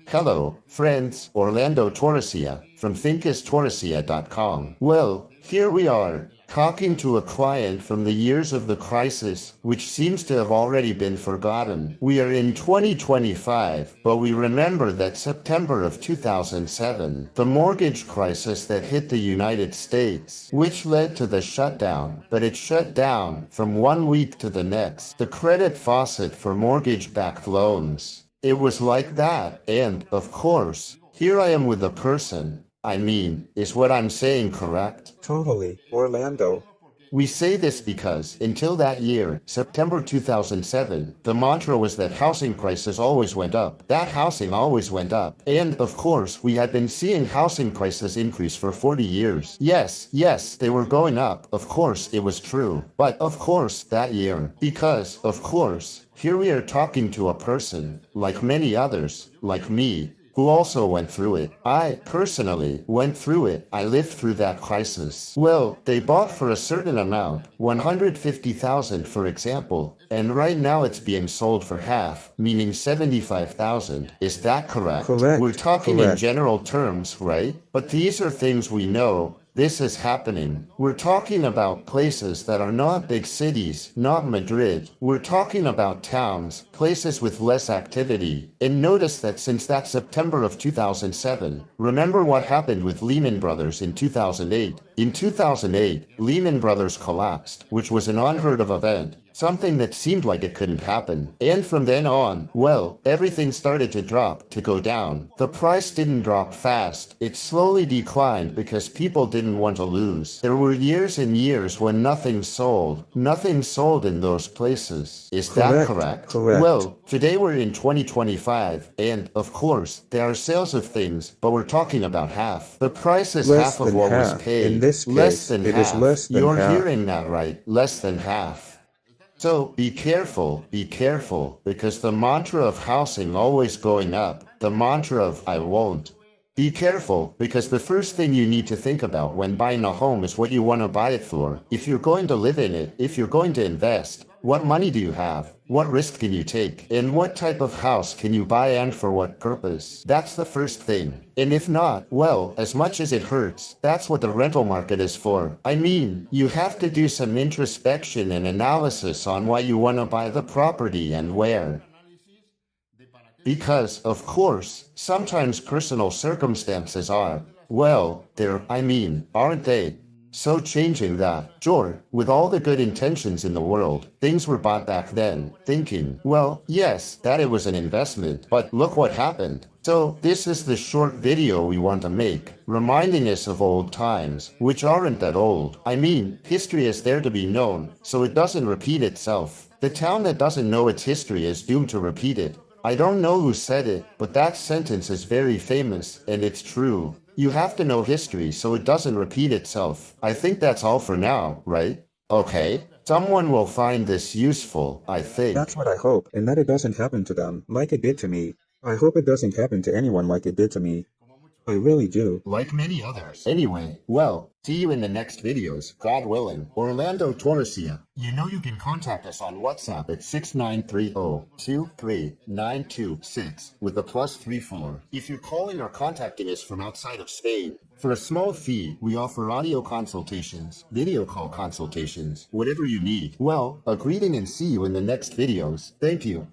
Hello, friends, Orlando Torresia from thinkistorresia.com. Well, here we are, talking to a client from the years of the crisis, which seems to have already been forgotten. We are in 2025, but we remember that September of 2007, the mortgage crisis that hit the United States, which led to the shutdown, but it shut down from 1 week to the next, the credit faucet for mortgage-backed loans. It was like that, and, of course, here I am with a person. Is what I'm saying correct? Totally, Orlando. We say this because, until that year, September 2007, the mantra was that housing prices always went up. That housing always went up. And, of course, we had been seeing housing prices increase for 40 years. Yes, they were going up. Of course, it was true. But, of course, that year. Because, of course, here we are talking to a person, like many others, like me, who also went through it. I, personally, went through it. I lived through that crisis. Well, they bought for a certain amount, $150,000 for example, and right now it's being sold for half, meaning $75,000. Is that correct? Correct. We're talking in general terms, right? But these are things we know. This is happening. We're talking about places that are not big cities, not Madrid. We're talking about towns, places with less activity. And notice that since that September of 2007, remember what happened with Lehman Brothers in 2008? In 2008, Lehman Brothers collapsed, which was an unheard of event. Something that seemed like it couldn't happen. And from then on, well, everything started to drop, to go down. The price didn't drop fast. It slowly declined because people didn't want to lose. There were years and years when nothing sold. Nothing sold in those places. Is that correct? Correct. Well, today we're in 2025, and, of course, there are sales of things, but we're talking about half. The price is half of what was paid. In this case, less than it half. is less than You're half. hearing that right. Less than half. So be careful, because the mantra of housing always going up, the mantra of I won't. Be careful, because the first thing you need to think about when buying a home is what you want to buy it for. If you're going to live in it, if you're going to invest, what money do you have? What risk can you take? And what type of house can you buy and for what purpose? That's the first thing. And if not, well, as much as it hurts, that's what the rental market is for. You have to do some introspection and analysis on why you want to buy the property and where. Because, of course, sometimes personal circumstances are, well, aren't they? So changing that, sure, with all the good intentions in the world, things were bought back then, thinking, well, yes, that it was an investment, but look what happened. So this is the short video we want to make, reminding us of old times, which aren't that old. History is there to be known, so it doesn't repeat itself. The town that doesn't know its history is doomed to repeat it. I don't know who said it, but that sentence is very famous, and it's true. You have to know history so it doesn't repeat itself. I think that's all for now, right? Okay. Someone will find this useful, I think. That's what I hope, and that it doesn't happen to them, like it did to me. I hope it doesn't happen to anyone like it did to me. I really do. Like many others. Anyway, well, see you in the next videos, God willing. Orlando Torresia. You know you can contact us on WhatsApp at 6930-23926 with the +34. If you're calling or contacting us from outside of Spain, for a small fee, we offer audio consultations, video call consultations, whatever you need. Well, a greeting and see you in the next videos. Thank you.